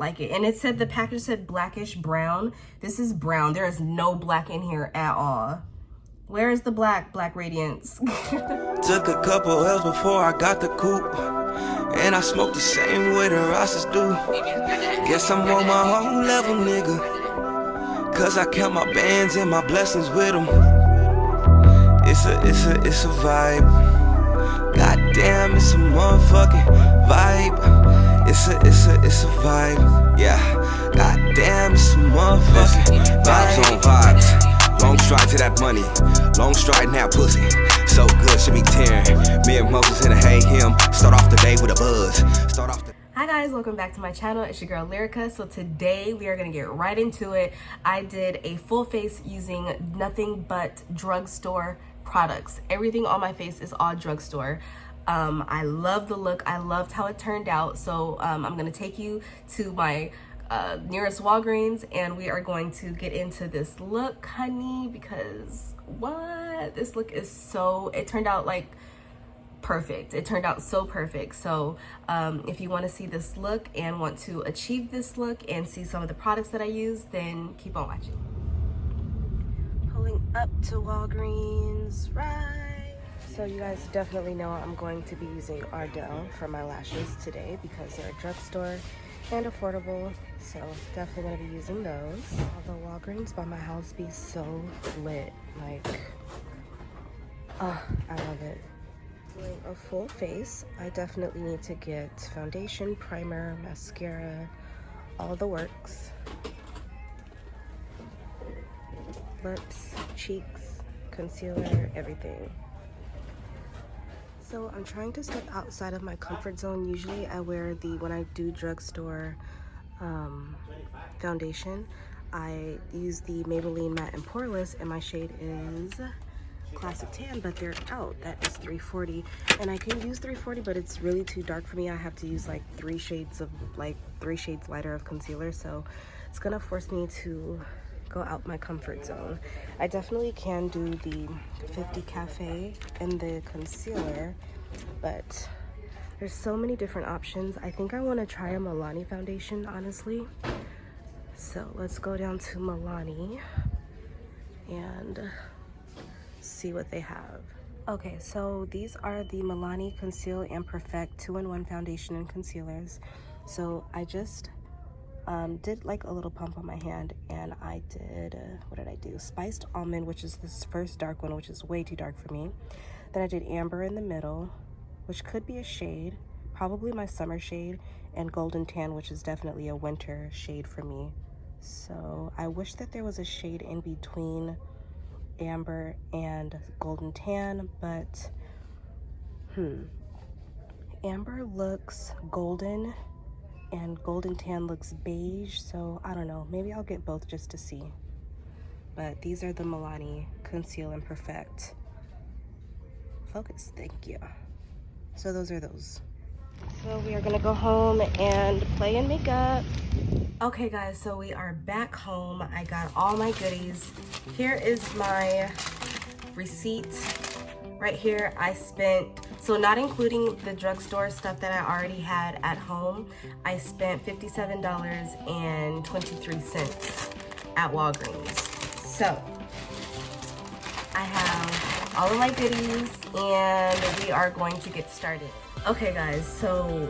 like it. And it said, the package said blackish brown. This is brown. There is no black in here at all. Where is the black radiance? Took a couple L's before I got the coupe, and I smoked the same way the Rosses do. Guess I'm on my own level, nigga, cause I count my bands and my blessings with them. It's a vibe. Goddamn, it's a motherfucking vibe. It's a vibe. Yeah. Goddamn, it's a motherfucking vibes on vibes. Long stride to that money, long stride now pussy. So good, should be tearing. Me and Moses in a hey him. Start off the day with a buzz. Hi guys, welcome back to my channel. It's your girl Lyrica. So today we are gonna get right into it. I did a full face using nothing but drugstore products. Everything on my face is all drugstore. I love the look. I loved how it turned out. So I'm gonna take you to my nearest Walgreens and we are going to get into this look, honey, because what? This look is so, it turned out like perfect. It turned out so perfect. So if you want to see this look and want to achieve this look and see some of the products that I use, then keep on watching. Pulling up to Walgreens, right? So you guys definitely know I'm going to be using Ardell for my lashes today because they're drugstore and affordable, so definitely gonna be using those. Although Walgreens by my house be so lit, like, oh, I love it. Doing a full face, I definitely need to get foundation, primer, mascara, all the works. Lips, cheeks, concealer, everything. So I'm trying to step outside of my comfort zone. Usually I wear when I do drugstore foundation, I use the Maybelline Matte and Poreless, and my shade is Classic Tan, but they're out. That is 340, and I can use 340, but it's really too dark for me. I have to use like three shades lighter of concealer, so it's gonna force me to go out my comfort zone. I definitely can do the 50 Cafe and the concealer, but there's so many different options. I think I want to try a Milani foundation, honestly. So let's go down to Milani and see what they have. Okay, so these are the Milani Conceal and Perfect 2-in-1 foundation and concealers. So I just did like a little pump on my hand, and I did what did I do? Spiced Almond, which is this first dark one, which is way too dark for me. Then I did Amber in the middle, which could be a shade, probably my summer shade, and Golden Tan, which is definitely a winter shade for me. So I wish that there was a shade in between Amber and Golden Tan, but Amber looks golden and Golden Tan looks beige, so I don't know, maybe I'll get both just to see. But these are the Milani Conceal and Perfect. Focus, thank you. So those are those. So we are gonna go home and play in makeup. Okay guys, so we are back home. I got all my goodies. Here is my receipt. Right here, I spent, so not including the drugstore stuff that I already had at home, I spent $57.23 at Walgreens. So I have all of my goodies and we are going to get started. Okay guys, so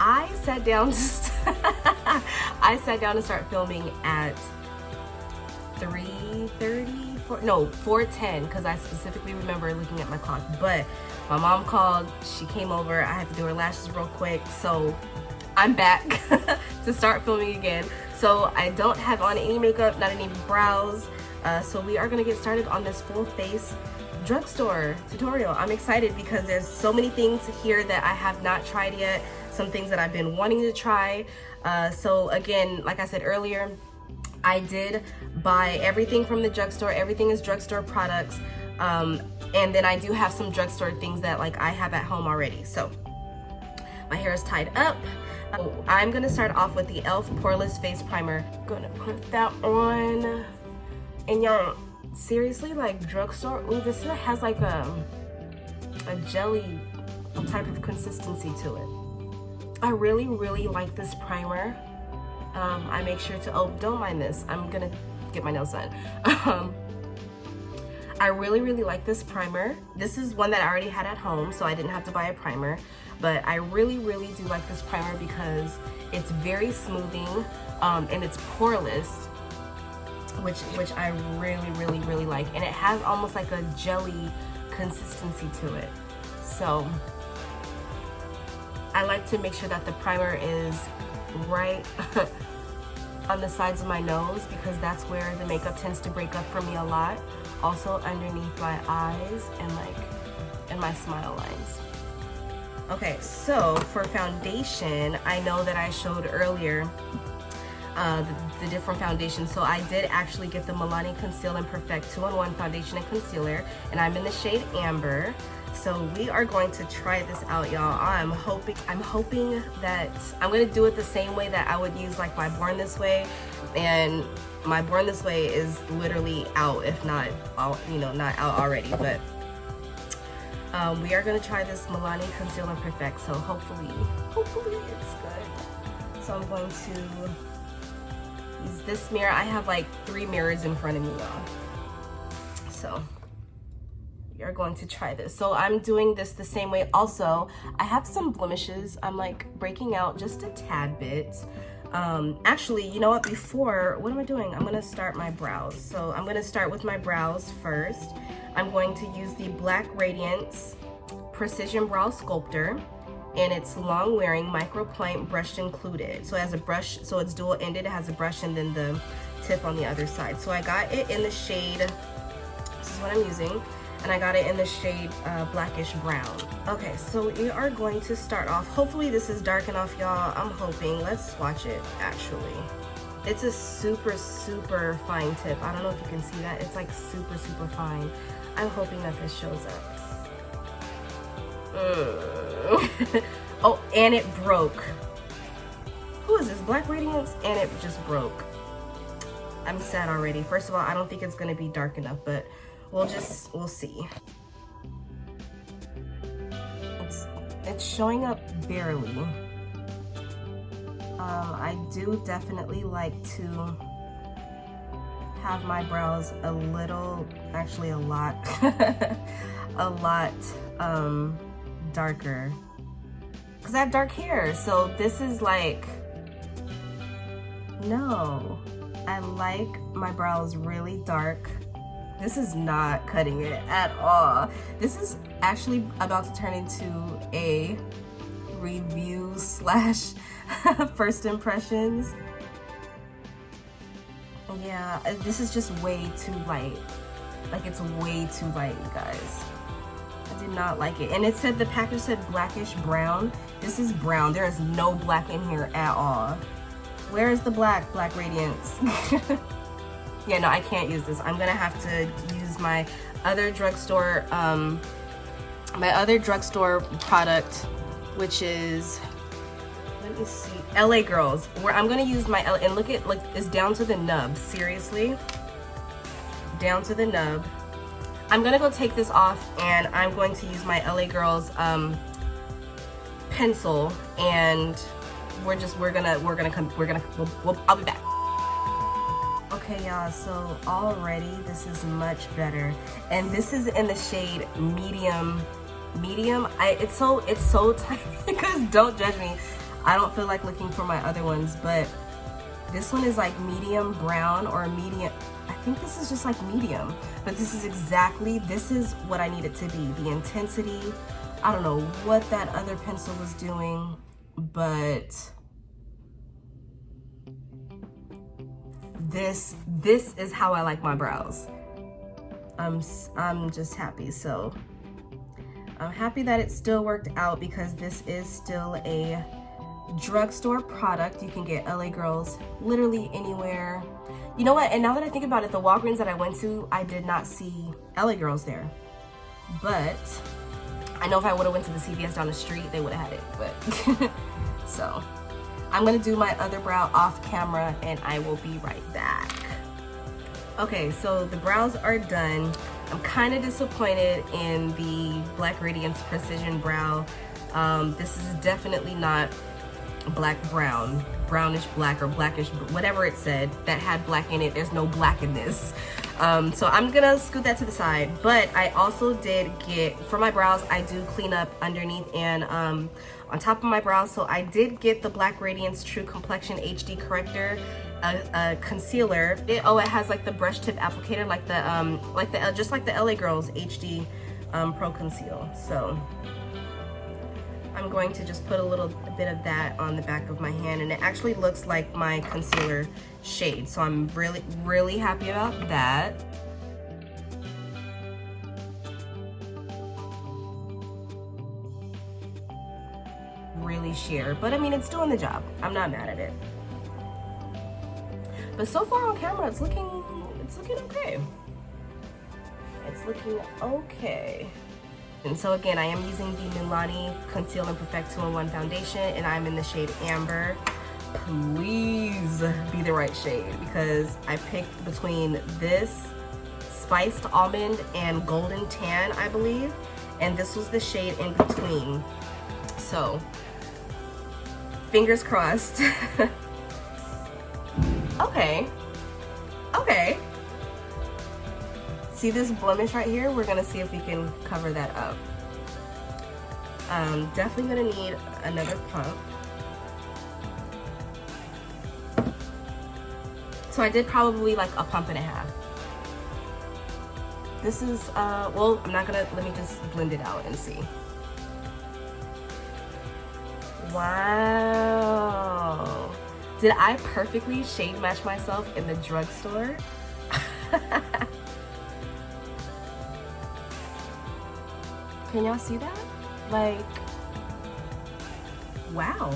I sat down to start filming at 3:30. No, 4:10, because I specifically remember looking at my clock. But my mom called, she came over, I had to do her lashes real quick, so I'm back to start filming again. So I don't have on any makeup, not any brows, so we are gonna get started on this full face drugstore tutorial. I'm excited because there's so many things here that I have not tried yet, some things that I've been wanting to try. So again, like I said earlier, I did buy everything from the drugstore. Everything is drugstore products. And then I do have some drugstore things that like I have at home already. So my hair is tied up. I'm gonna start off with the e.l.f. Poreless Face Primer. I'm gonna put that on. And y'all, seriously, like drugstore, ooh, this has like a jelly type of consistency to it. I really, really like this primer. I make sure to, oh, don't mind this, I'm gonna get my nails done. I really like this primer. This is one that I already had at home, so I didn't have to buy a primer, but I really do like this primer because it's very smoothing, and it's poreless, which I really like, and it has almost like a jelly consistency to it. So I like to make sure that the primer is right on the sides of my nose, because that's where the makeup tends to break up for me a lot. Also underneath my eyes and like in my smile lines. Okay, so for foundation, I know that I showed earlier the different foundations. So I did actually get the Milani Conceal and Perfect 2-in-1 foundation and concealer, and I'm in the shade Amber. So we are going to try this out, y'all. I'm hoping that I'm gonna do it the same way that I would use like my Born This Way, and my Born This Way is literally out, if not out, you know, not out already. But we are gonna try this Milani Conceal and Perfect. So hopefully it's good. So I'm going to use this mirror. I have like 3 mirrors in front of me, y'all. So we are going to try this. So I'm doing this the same way. Also, I have some blemishes. I'm like breaking out just a tad bit. Actually, you know what, what am I doing? I'm gonna start my brows. So I'm gonna start with my brows first. I'm going to use the Black Radiance Precision Brow Sculptor, and it's long wearing micro point brushed included. So it has a brush, so it's dual ended, it has a brush and then the tip on the other side. So I got it in the shade, this is what I'm using, and I got it in the shade blackish brown. Okay, so we are going to start off. Hopefully this is dark enough, y'all. I'm hoping. Let's swatch it, actually. It's a super fine tip. I don't know if you can see that. It's like super fine. I'm hoping that this shows up. Oh, and it broke. Who is this? Black Radiance? And it just broke. I'm sad already. First of all, I don't think it's gonna be dark enough, but we'll see. It's showing up barely. I do definitely like to have my brows a little, actually a lot, a lot darker. Because I have dark hair, so this is like, no. I like my brows really dark. This is not cutting it at all. This is actually about to turn into a review slash first impressions. Yeah, this is just way too light. Like, it's way too light, you guys. I did not like it. And it said, the package said blackish brown. This is brown. There is no black in here at all. Where is the Black Radiance? Yeah, no, I can't use this. I'm gonna have to use my other drugstore product, which is, let me see, LA Girls. Where I'm gonna use my and look, it's down to the nub. Seriously, down to the nub. I'm gonna go take this off, and I'm going to use my LA Girls pencil, and I'll be back. Okay, y'all, so already this is much better, and this is in the shade medium. It's so tight because, don't judge me, I don't feel like looking for my other ones, but this one is like medium brown or medium. I think this is just like medium, but this is what I need it to be. The intensity, I don't know what that other pencil was doing, but this is how I like my brows. I'm just happy. So I'm happy that it still worked out, because this is still a drugstore product. You can get LA Girls literally anywhere. You know what? And now that I think about it, the Walgreens that I went to, I did not see LA Girls there. But I know if I would have went to the CVS down the street, they would have had it. But so I'm gonna do my other brow off camera, and I will be right back. Okay, so the brows are done. I'm kind of disappointed in the Black Radiance Precision Brow. This is definitely not black brown brownish black or blackish, whatever it said that had black in it. There's no black in this. So I'm gonna scoot that to the side. But I also did get, for my brows, I do clean up underneath and on top of my brows. So I did get the Black Radiance True Complexion HD Corrector concealer. It has like the brush tip applicator, just like the LA Girls HD Pro Conceal. So I'm going to just put a little bit of that on the back of my hand, and it actually looks like my concealer shade. So I'm really, really happy about that. Really sheer, but I mean, it's doing the job. I'm not mad at it. But so far on camera, it's looking okay. It's looking okay. And so again, I am using the Milani Conceal and Perfect 2-in-1 foundation, and I'm in the shade Amber. Please be the right shade, because I picked between this Spiced Almond and Golden Tan, I believe, and this was the shade in between. So, fingers crossed. Okay. See this blemish right here? We're gonna see if we can cover that up. Definitely gonna need another pump. So I did probably like a pump and a half. This is, well, I'm not gonna, let me just blend it out and see. Wow. Did I perfectly shade match myself in the drugstore? Can y'all see that? Like, wow.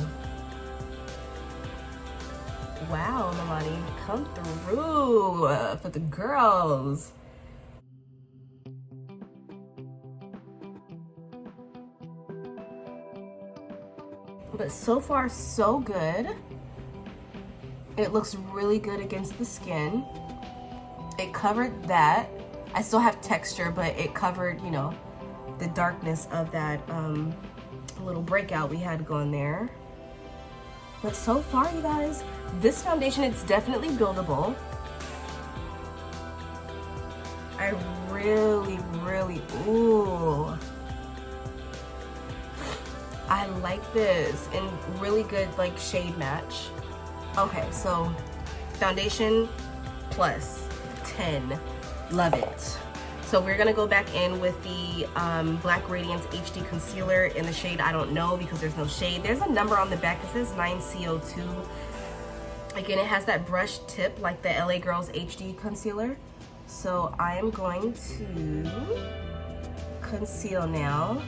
Wow, Milani, come through for the girls. But so far, so good. It looks really good against the skin. It covered that. I still have texture, but it covered, you know, the darkness of that little breakout we had going there. But so far, you guys, this foundation, it's definitely buildable. I really, ooh. I like this, and really good like shade match. Okay, so foundation plus 10, love it. So we're gonna go back in with the Black Radiance HD Concealer in the shade I don't know, because there's no shade. There's a number on the back, it says 9CO2. Again, it has that brush tip like the LA Girls HD Concealer. So I am going to conceal now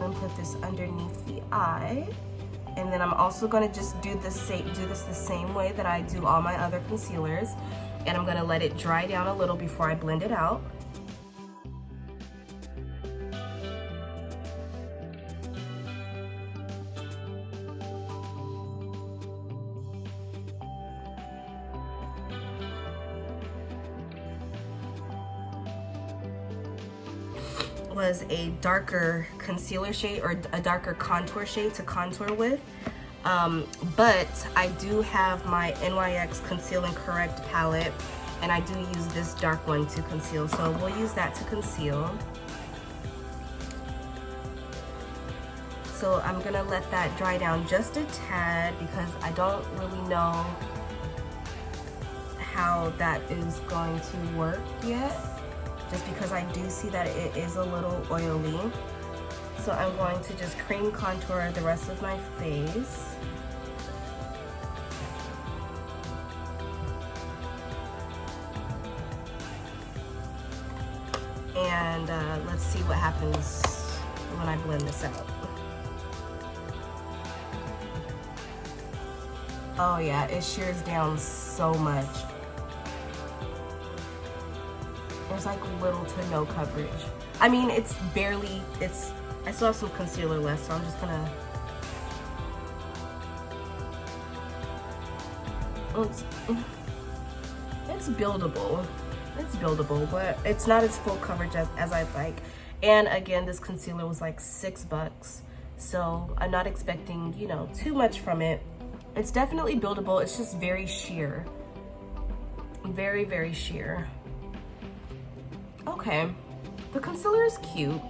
and put this underneath the eye. And then I'm also gonna just do this the same way that I do all my other concealers. And I'm gonna let it dry down a little before I blend it out. Was a darker concealer shade or a darker contour shade to contour with. But I do have my NYX Conceal and Correct palette, and I do use this dark one to conceal, so we'll use that to conceal. So I'm gonna let that dry down just a tad, because I don't really know how that is going to work yet, just because I do see that it is a little oily. So I'm going to just cream contour the rest of my face. And let's see what happens when I blend this out. Oh yeah, it shears down so much. There's like little to no coverage. I mean, it's barely, I still have some concealer left, so I'm just gonna, it's buildable. It's buildable, but it's not as full coverage as I'd like. And again, this concealer was like $6. So I'm not expecting, you know, too much from it. It's definitely buildable. It's just very sheer. Very, very sheer. Okay, the concealer is cute.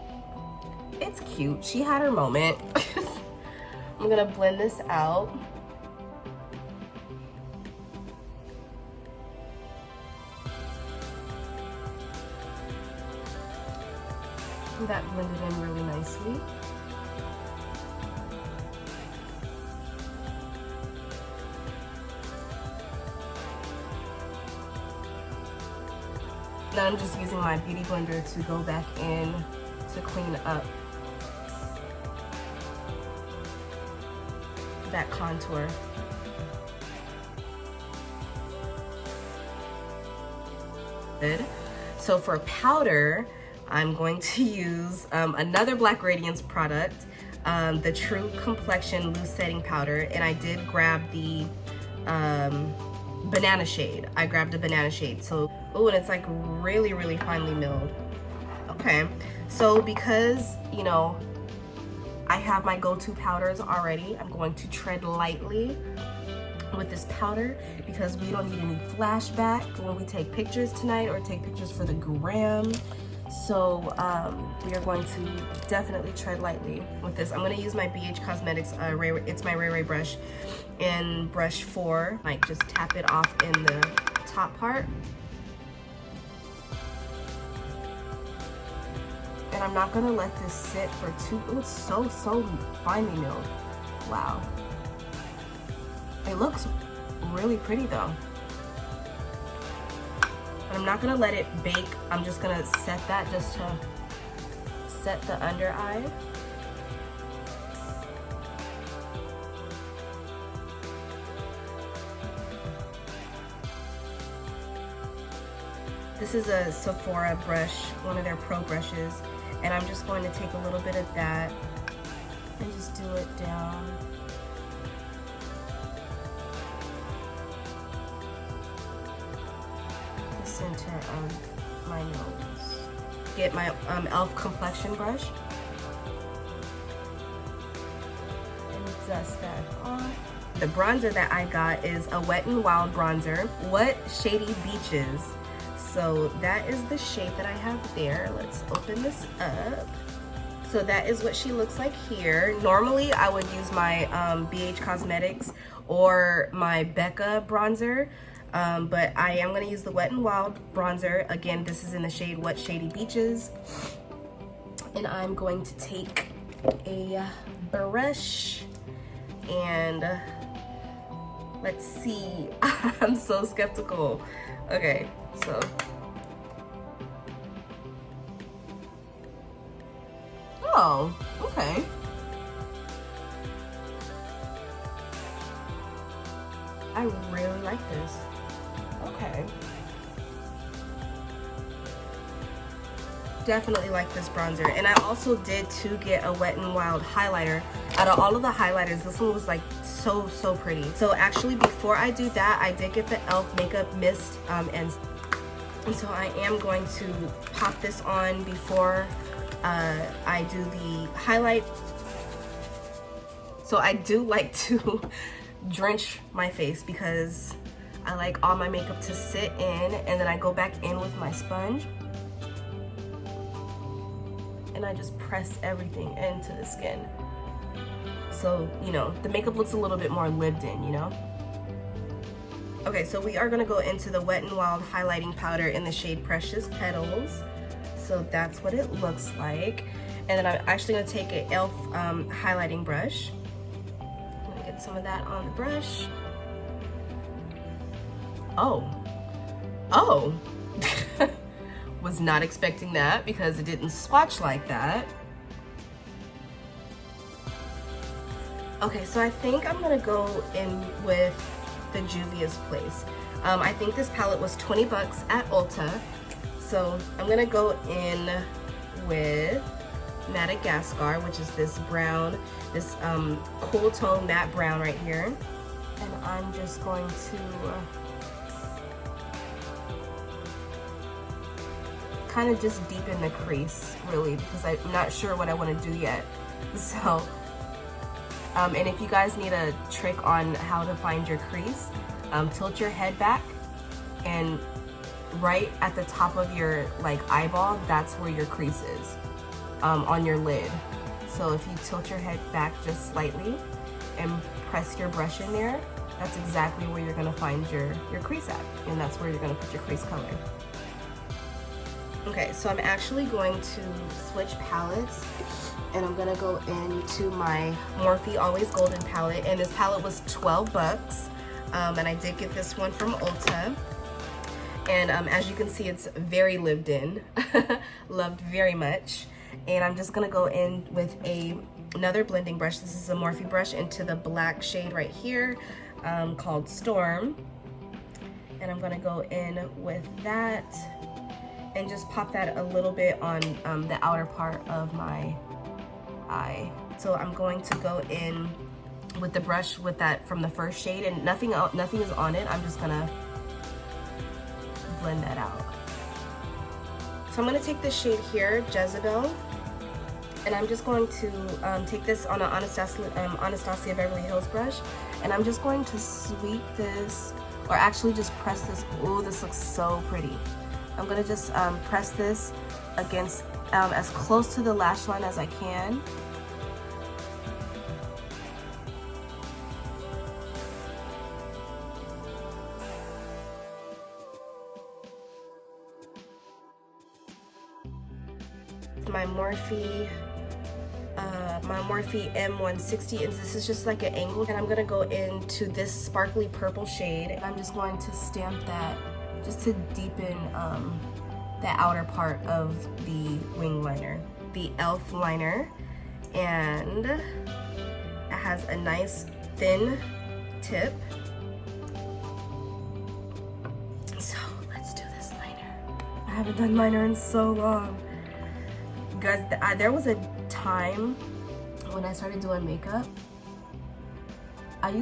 It's cute. She had her moment. I'm gonna blend this out. That blended in really nicely. Now I'm just using my beauty blender to go back in to clean up that contour. Good. So for powder, I'm going to use another Black Radiance product, the True Complexion Loose Setting Powder, and I did grab the banana shade. I grabbed a banana shade. So, oh, and it's like really, really finely milled. Okay, so because, you know, I have my go-to powders already, I'm going to tread lightly with this powder because we don't need any flashback when we take pictures tonight or take pictures for the gram. So we are going to definitely tread lightly with this. I'm going to use my BH Cosmetics, it's my Ray Ray brush in brush 4. Like just tap it off in the top part. And I'm not going to let this sit for too, it's so finely milled. Wow. It looks really pretty though. And I'm not gonna let it bake. I'm just gonna set that just to set the under eye. This is a Sephora brush, one of their pro brushes. And I'm just going to take a little bit of that and just do it down. Center of my nose. Get my e.l.f. complexion brush and dust that off. The bronzer that I got is a Wet n Wild bronzer. What Shady Beaches. So that is the shade that I have there. Let's open this up. So that is what she looks like here. Normally I would use my BH Cosmetics or my Becca bronzer. But I am going to use the Wet n Wild bronzer. Again, this is in the shade What Shady Beaches. And I'm going to take a brush and let's see. I'm so skeptical. Okay, so. Oh, okay. I really like this. Okay. Definitely like this bronzer. And I also did too get a Wet n Wild highlighter. Out of all of the highlighters, this one was like so pretty. So actually before I do that, I did get the e.l.f. makeup mist and so I am going to pop this on before I do the highlight. So I do like to drench my face because I like all my makeup to sit in, and then I go back in with my sponge and I just press everything into the skin. So, you know, the makeup looks a little bit more lived in, you know? Okay, so we are gonna go into the Wet n Wild highlighting powder in the shade Precious Petals. So that's what it looks like. And then I'm actually gonna take an e.l.f. Highlighting brush. I'm gonna get some of that on the brush. Oh. Was not expecting that because it didn't swatch like that. Okay, so I think I'm gonna go in with the Juvia's Place. I think this palette was 20 bucks at Ulta. So I'm gonna go in with Madagascar, which is this brown, this cool tone matte brown right here. And I'm just going to kind of just deepen the crease, really, because I'm not sure what I want to do yet. So And if you guys need a trick on how to find your crease, tilt your head back, and right at the top of your like eyeball, that's where your crease is, on your lid. So if you tilt your head back just slightly and press your brush in there, that's exactly where you're gonna find your crease at, and that's where you're gonna put your crease color. Okay, so I'm actually going to switch palettes, and I'm gonna go into my Morphe Always Golden palette, and this palette was 12 bucks, and I did get this one from Ulta. And as you can see, it's very lived in, loved very much. And I'm just gonna go in with another blending brush. This is a Morphe brush into the black shade right here, called Storm. And I'm gonna go in with that and just pop that a little bit on the outer part of my eye. So I'm going to go in with the brush with that from the first shade, and nothing is on it. I'm just gonna blend that out. So I'm gonna take this shade here, Jezebel, and I'm just going to take this on an Anastasia Beverly Hills brush, and I'm just going to sweep this, or actually just press this. Ooh, this looks so pretty. I'm gonna just press this against as close to the lash line as I can. My Morphe M160, and this is just like an angle, and I'm gonna go into this sparkly purple shade, and I'm just going to stamp that just to deepen the outer part of the wing liner, the e.l.f. liner, and it has a nice thin tip. So let's do this liner. I haven't done liner in so long. Guys, there was a time when I started doing makeup, I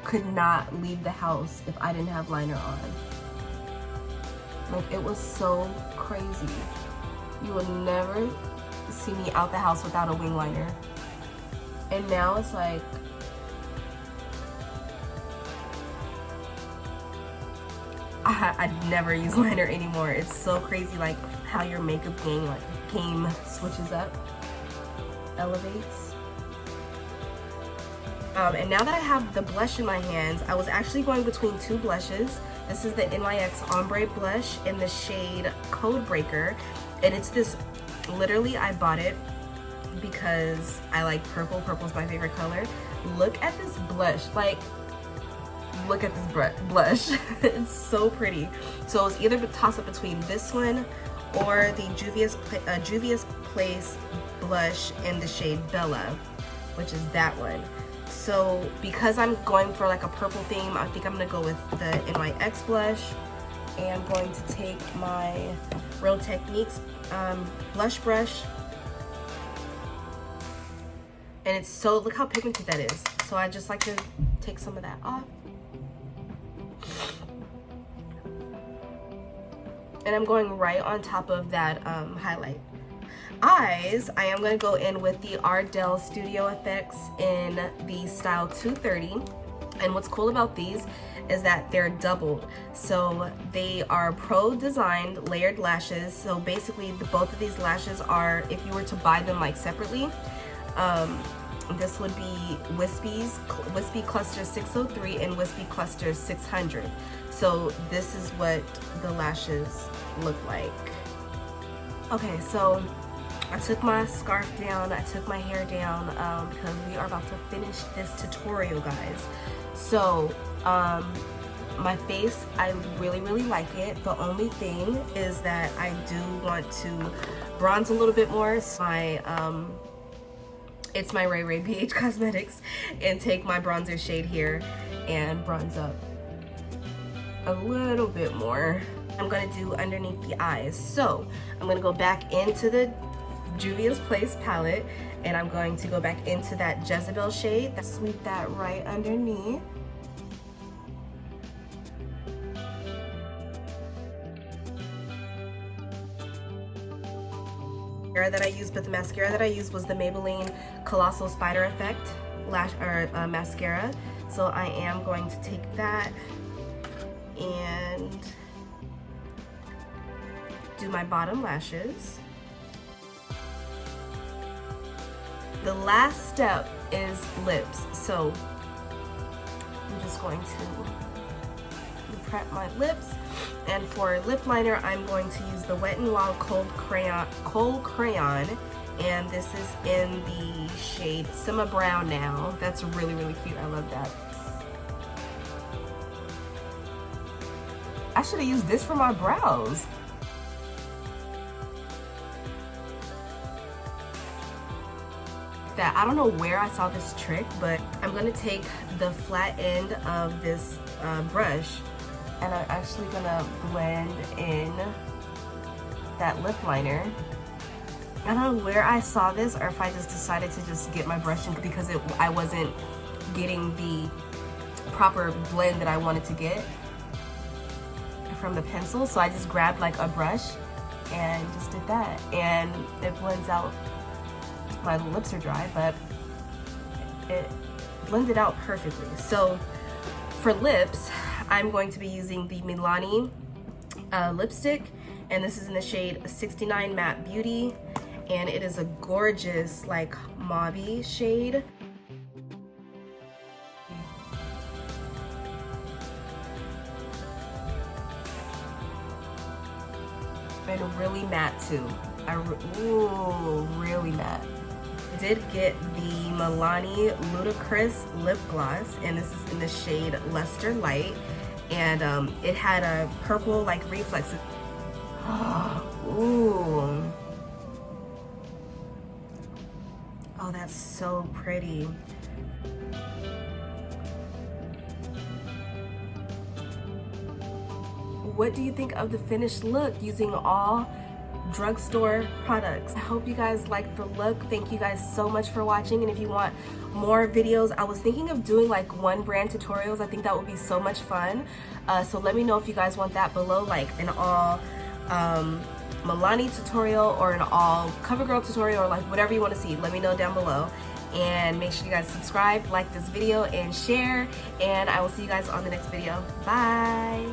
could not leave the house if I didn't have liner on. Like, it was so crazy. You will never see me out the house without a wing liner. And now it's like, I never use liner anymore. It's so crazy, like how your makeup game switches up, elevates. And now that I have the blush in my hands, I was actually going between two blushes. This is the NYX Ombre blush in the shade Code Breaker, and it's this, literally I bought it because I like purple. Purple's my favorite color. Look at this blush, like, look at this blush. It's so pretty. So it was either to toss up between this one or the Juvia's Place blush in the shade Bella, which is that one. So because I'm going for like a purple theme, I think I'm gonna go with the NYX blush, and I'm going to take my Real Techniques blush brush, and it's so, look how pigmented that is. So I just like to take some of that off. And I'm going right on top of that highlight. Eyes, I am going to go in with the Ardell Studio Effects in the style 230. And what's cool about these is that they're doubled. So they are pro designed layered lashes. So basically both of these lashes are, if you were to buy them like separately, this would be Wispy Cluster 603 and Wispy Cluster 600. So this is what the lashes look like. Okay, so I took my scarf down, I took my hair down, because we are about to finish this tutorial, guys. So my face, I really like it. The only thing is that I do want to bronze a little bit more. So it's my Ray Ray BH Cosmetics, and take my bronzer shade here and bronze up a little bit more. I'm gonna do underneath the eyes. So I'm gonna go back into the Juvia's Place palette, and I'm going to go back into that Jezebel shade. Sweep that right underneath. That I used, but the mascara that I used was the Maybelline Colossal Spider Effect mascara. So I am going to take that and do my bottom lashes. The last step is lips. So I'm just going to prep my lips. And for lip liner, I'm going to use the Wet n Wild Kohl Crayon. And this is in the shade Simma Brown now. That's really, really cute. I love that. I should have used this for my brows. That I don't know where I saw this trick, but I'm gonna take the flat end of this brush and I'm actually gonna blend in that lip liner. I don't know where I saw this or if I just decided to just get my brush in because I wasn't getting the proper blend that I wanted to get from the pencil. So I just grabbed like a brush and just did that. And it blends out. My lips are dry, but it blended out perfectly. So for lips, I'm going to be using the Milani lipstick. And this is in the shade 69 Matte Beauty. And it is a gorgeous, like, mauve-y shade. And really matte too. Ooh, really matte. Did get the Milani Ludicrous lip gloss, and this is in the shade Luster Light. And it had a purple, like, reflex. Ooh. Oh, that's so pretty. What do you think of the finished look using all drugstore products? I hope you guys like the look. Thank you guys so much for watching. And if you want more videos, I was thinking of doing like one brand tutorials. I think that would be so much fun. So let me know if you guys want that below, like an all Milani tutorial or an all CoverGirl tutorial, or like whatever you want to see. Let me know down below. And make sure you guys subscribe, like this video, and share. And I will see you guys on the next video. Bye.